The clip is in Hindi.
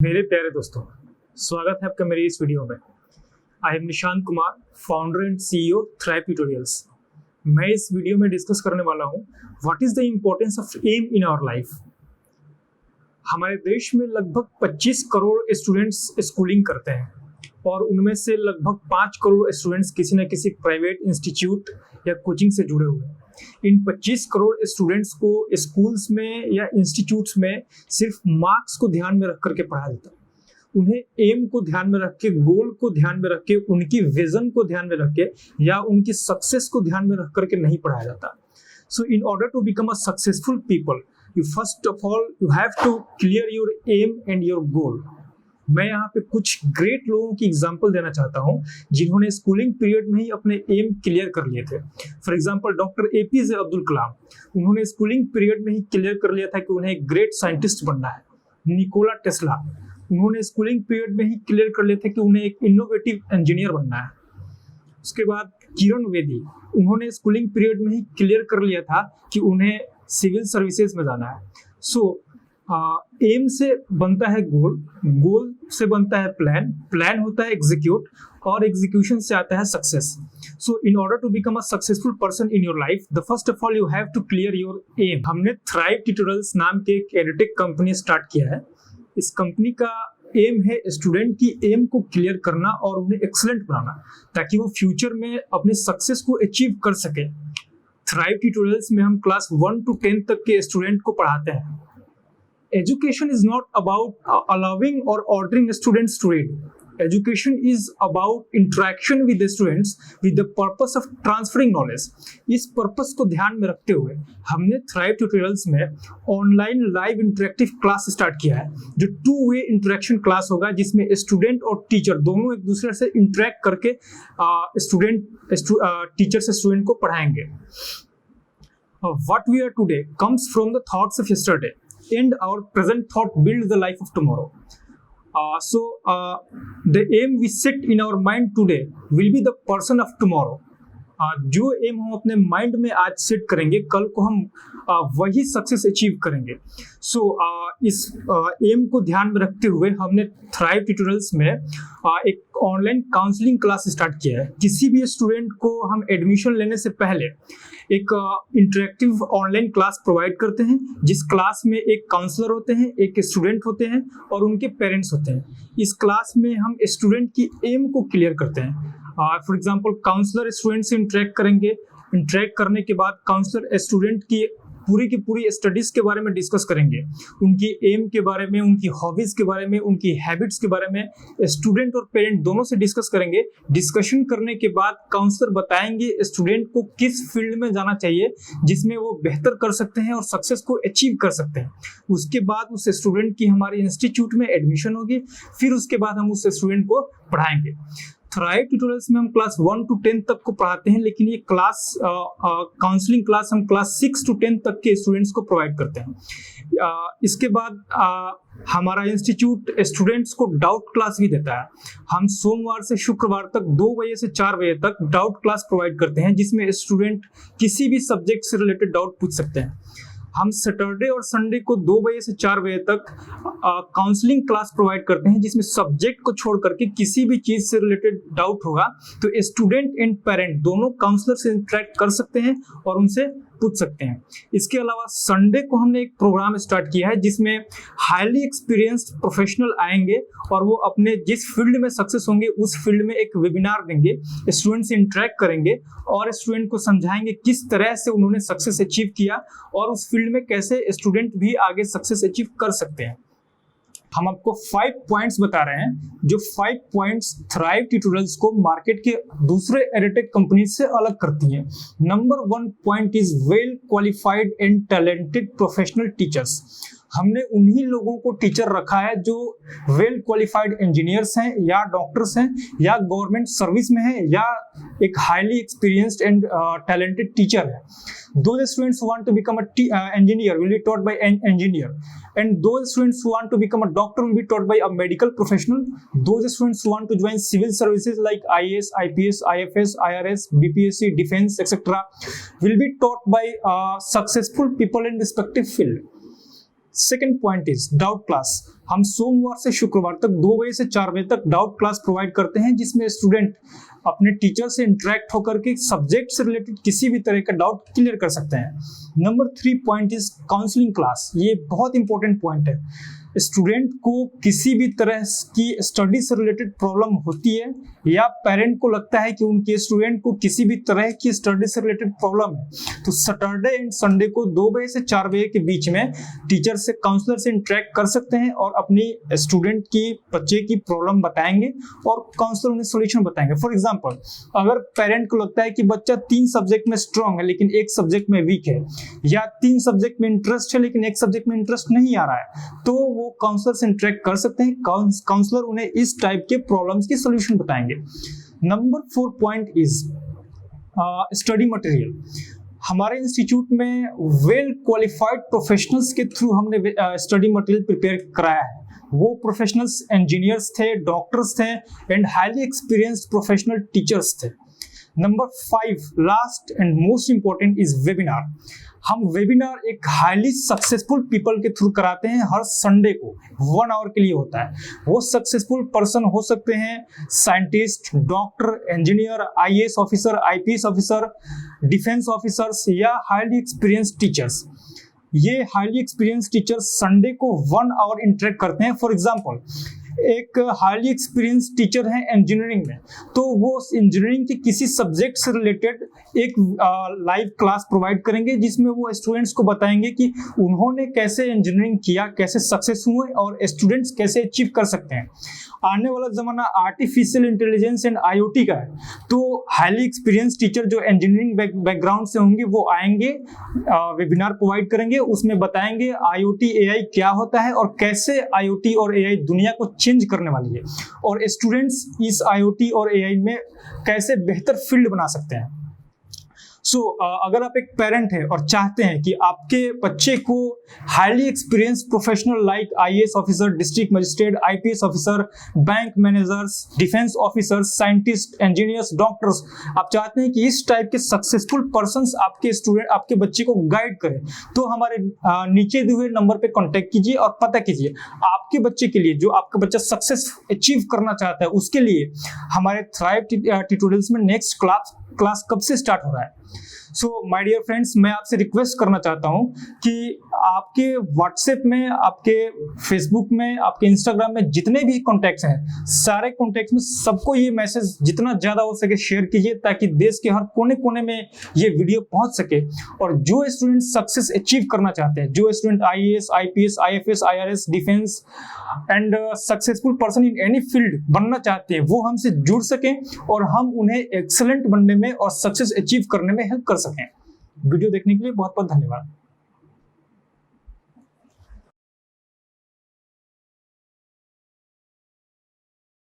मेरे प्यारे दोस्तों, स्वागत है आपका मेरी इस वीडियो में। I am Nishant Kumar, founder and CEO Thrive Tutorials. मैं इस वीडियो में डिस्कस करने वाला हूँ what is the importance of aim in our life. हमारे देश में लगभग 25 करोड़ स्टूडेंट्स स्कूलिंग करते हैं और उनमें से लगभग 5 करोड़ स्टूडेंट्स किसी न किसी प्राइवेट इंस्टीट्यूट या कोचिंग से जुड़े हुए हैं। इन 25 करोड़ स्टूडेंट्स को स्कूल्स में या इंस्टीट्यूट्स में सिर्फ मार्क्स को ध्यान में रख करके पढ़ाया जाता है। उन्हें एम को ध्यान में रख के, गोल को ध्यान में रख के, उनकी विजन को ध्यान में रख के या उनकी सक्सेस को ध्यान में रख करके नहीं पढ़ाया जाता। So in order to become a successful people, you first of all you have to clear your aim and your goal. मैं यहाँ पे कुछ ग्रेट लोगों की एग्जांपल देना चाहता हूँ जिन्होंने स्कूलिंग पीरियड में ही अपने एम क्लियर कर लिए थे। For example doctor APJ Abdul Kalam, उन्होंने स्कूलिंग पीरियड में ही क्लियर कर लिया था कि उन्हें एक ग्रेट साइंटिस्ट बनना है। निकोला टेस्ला, उन्होंने स्कूलिंग पीरियड में ही क्लियर कर लिया था कि उन्हें एक इनोवेटिव इंजीनियर बनना है। उसके बाद किरण बेदी, उन्होंने स्कूलिंग पीरियड में ही क्लियर कर लिया था कि उन्हें सिविल सर्विसेज में जाना है। सो एम से बनता है गोल, गोल से बनता है प्लान, प्लान होता है एग्जीक्यूट और एग्जीक्यूशन से आता है success. So in order to become a successful person in your life, the first of all you have to clear your aim. हमने थ्राइव ट्यूटोरियल्स नाम के एक एडटेक कंपनी स्टार्ट किया है। इस कंपनी का एम है स्टूडेंट की एम को क्लियर करना और उन्हें एक्सलेंट बनाना ताकि वो फ्यूचर में अपने सक्सेस को अचीव कर सके। थ्राइव ट्यूटोरियल्स में हम क्लास 1 to 10 तक के स्टूडेंट को पढ़ाते हैं। Education is not about allowing or ordering students to read. Education is about interaction with the students with the purpose of transferring knowledge. इस पर्पस को ध्यान में रखते हुए हमने थ्राइव ट्यूटोरियल्स में online live interactive class start किया है, जो 2-way इंटरेक्शन क्लास होगा जिसमें स्टूडेंट और टीचर दोनों एक दूसरे से इंटरेक्ट करके टीचर से स्टूडेंट को पढ़ाएंगे। What we are today comes from the thoughts of yesterday, and our present thought builds the life of tomorrow. The aim we set in our mind today will be the person of tomorrow. जो एम हम अपने माइंड में आज सेट करेंगे, कल को हम वही सक्सेस अचीव करेंगे। इस एम को ध्यान में रखते हुए हमने थ्राइव ट्यूटोरियल्स में एक ऑनलाइन काउंसलिंग क्लास स्टार्ट किया है। किसी भी स्टूडेंट को हम एडमिशन लेने से पहले एक इंटरेक्टिव ऑनलाइन क्लास प्रोवाइड करते हैं, जिस क्लास में एक काउंसलर होते हैं, एक स्टूडेंट होते हैं और उनके पेरेंट्स होते हैं। इस क्लास में हम स्टूडेंट की एम को क्लियर करते हैं। फॉर एग्जांपल काउंसलर स्टूडेंट से इंटरेक्ट करेंगे, इंटरेक्ट करने के बाद काउंसलर स्टूडेंट की पूरी स्टडीज के बारे में डिस्कस करेंगे, उनकी एम के बारे में, उनकी हॉबीज के बारे में, उनकी हैबिट्स के बारे में स्टूडेंट और पेरेंट दोनों से डिस्कस करेंगे। डिस्कशन करने के बाद काउंसलर बताएंगे स्टूडेंट को किस फील्ड में जाना चाहिए जिसमें वो बेहतर कर सकते हैं और सक्सेस को अचीव कर सकते हैं। उसके बाद उस स्टूडेंट की हमारे इंस्टीट्यूट में एडमिशन होगी, फिर उसके बाद हम उस स्टूडेंट को पढ़ाएंगे। थ्राइव ट्यूटोरियल्स में हम क्लास 1 to 10 तक को पढ़ाते हैं, लेकिन ये क्लास काउंसलिंग क्लास हम क्लास 6 to 10 तक के स्टूडेंट्स को प्रोवाइड करते हैं। इसके बाद हमारा इंस्टीट्यूट स्टूडेंट्स को डाउट क्लास भी देता है। हम सोमवार से शुक्रवार तक 2 बजे से 4 बजे तक डाउट क्लास प्रोवाइड करते हैं, जिसमें स्टूडेंट किसी भी सब्जेक्ट से रिलेटेड डाउट पूछ सकते हैं। हम सैटरडे और संडे को 2 बजे से 4 बजे तक काउंसलिंग क्लास प्रोवाइड करते हैं, जिसमें सब्जेक्ट को छोड़ करके किसी भी चीज से रिलेटेड डाउट होगा तो स्टूडेंट एंड पेरेंट दोनों काउंसलर से इंटरेक्ट कर सकते हैं और उनसे पूछ सकते हैं। इसके अलावा संडे को हमने एक प्रोग्राम स्टार्ट किया है जिसमें हाईली एक्सपीरियंस्ड प्रोफेशनल आएंगे और वो अपने जिस फील्ड में सक्सेस होंगे उस फील्ड में एक वेबिनार देंगे, स्टूडेंट से इंटरेक्ट करेंगे और स्टूडेंट को समझाएंगे किस तरह से उन्होंने सक्सेस अचीव किया और उस फील्ड में कैसे स्टूडेंट भी आगे सक्सेस अचीव कर सकते हैं। हम आपको 5 पॉइंट्स बता रहे हैं, जो 5 पॉइंट्स थ्राइव ट्यूटोरियल्स को मार्केट के दूसरे एडटेक कंपनी से अलग करती हैं। Number 1 point is well qualified and talented professional teachers. हमने उन्हीं लोगों को टीचर रखा है जो वेल क्वालिफाइड इंजीनियर्स हैं या डॉक्टर्स हैं या गवर्नमेंट सर्विस में हैं या एक highly experienced and talented teacher है। Those students who want to become a engineer will be taught by an engineer, and those students who want to become a doctor will be taught by a medical professional. Those students who want to join civil services like IAS, IPS, IFS, IRS, BPSC, defense, etc. will be taught by successful people in respective field. Second point is doubt class. हम सोमवार से शुक्रवार तक 2 बजे से 4 बजे तक डाउट क्लास प्रोवाइड करते हैं, जिसमें स्टूडेंट अपने टीचर से इंटरेक्ट होकर के सब्जेक्ट से रिलेटेड किसी भी तरह का डाउट क्लियर कर सकते हैं। Number 3 point is counselling class. ये बहुत इंपॉर्टेंट पॉइंट है। स्टूडेंट को किसी भी तरह की स्टडी से रिलेटेड प्रॉब्लम होती है या पेरेंट को लगता है कि उनके स्टूडेंट को किसी भी तरह की स्टडी से रिलेटेड प्रॉब्लम है, तो सैटरडे एंड संडे को 2 बजे से 4 बजे के बीच में टीचर से काउंसलर से इंटरेक्ट कर सकते हैं और अपनी स्टूडेंट की बच्चे की प्रॉब्लम बताएंगे और काउंसलर उन्हें सोल्यूशन बताएंगे। फॉर एग्जांपल, अगर पेरेंट को लगता है कि बच्चा 3 सब्जेक्ट में स्ट्रांग है लेकिन एक सब्जेक्ट में वीक है, या 3 सब्जेक्ट में इंटरेस्ट है लेकिन एक सब्जेक्ट में इंटरेस्ट नहीं आ रहा है, तो वो काउंसलर से इंटरेक्ट कर सकते हैं। काउंसलर उन्हें इस टाइप के प्रॉब्लम्स के सॉल्यूशन बताएंगे। Number 4 point is study material. हमारे इंस्टीट्यूट में वेल क्वालिफाइड प्रोफेशनल्स के थ्रू हमने स्टडी मटेरियल प्रिपेयर कराया है। वो प्रोफेशनल्स इंजीनियर्स थे, डॉक्टर्स थे and highly experienced professional teachers थे। Number 5 last and most important is webinar. हम वेबिनार एक हाईली सक्सेसफुल पीपल के थ्रू कराते हैं। हर संडे को 1 आवर के लिए होता है। वो सक्सेसफुल पर्सन हो सकते हैं scientist, doctor, engineer, IAS officer, IPS officer, defence officers या हाईली एक्सपीरियंस्ड टीचर्स। ये हाईली एक्सपीरियंस्ड टीचर्स संडे को 1 आवर इंटरेक्ट करते हैं। फॉर एग्जाम्पल, एक हाईली एक्सपीरियंस टीचर है इंजीनियरिंग में, तो वो इंजीनियरिंग के किसी सब्जेक्ट से रिलेटेड एक लाइव क्लास प्रोवाइड करेंगे, जिसमें वो स्टूडेंट्स को बताएंगे कि उन्होंने कैसे इंजीनियरिंग किया, कैसे सक्सेस हुए और स्टूडेंट्स कैसे अचीव कर सकते हैं। आने वाला जमाना आर्टिफिशियल इंटेलिजेंस एंड आईओटी का है, तो हाईली एक्सपीरियंस टीचर जो इंजीनियरिंग बैकग्राउंड से होंगे वो आएंगे, वेबिनार प्रोवाइड करेंगे, उसमें बताएंगे आईओटी एआई क्या होता है और कैसे आईओटी और एआई दुनिया को चेंज करने वाली है, और स्टूडेंट्स इस आईओटी और एआई में कैसे बेहतर फील्ड बना सकते हैं। अगर आप एक पेरेंट हैं और चाहते हैं कि आपके बच्चे को highly experience professional like IAS officer, district magistrate, IPS officer, bank managers, defence officers, scientist, engineers, doctors, आप चाहते हैं कि इस टाइप के सक्सेसफुल पर्संस आपके बच्चे को गाइड करें, तो हमारे नीचे दिए हुए नंबर पे कांटेक्ट कीजिए और पता कीजिए आपके बच्चे के लिए, जो आपका बच्चा सक्सेस अचीव करना चाहता है, उसके लिए हमारे थ्राइव ट्यूटोरियल्स में नेक्स्ट क्लास कब से स्टार्ट हो रहा है। माय डियर फ्रेंड्स, मैं आपसे रिक्वेस्ट करना चाहता हूं कि आपके व्हाट्सएप में, आपके फेसबुक में, आपके इंस्टाग्राम में जितने भी कॉन्टैक्ट्स हैं, सारे कॉन्टैक्ट्स में सबको ये मैसेज जितना ज्यादा हो सके शेयर कीजिए, ताकि देश के हर कोने कोने में ये वीडियो पहुंच सके। और जो स्टूडेंट सक्सेस अचीव करना चाहते हैं, जो student IAS, IPS, IFS, IRS, defence and successful person in any field बनना चाहते हैं, वो हमसे जुड़ सकें और हम उन्हें एक्सीलेंट बनने में और सक्सेस अचीव करने में हेल्प कर सकें। वीडियो देखने के लिए बहुत बहुत धन्यवाद।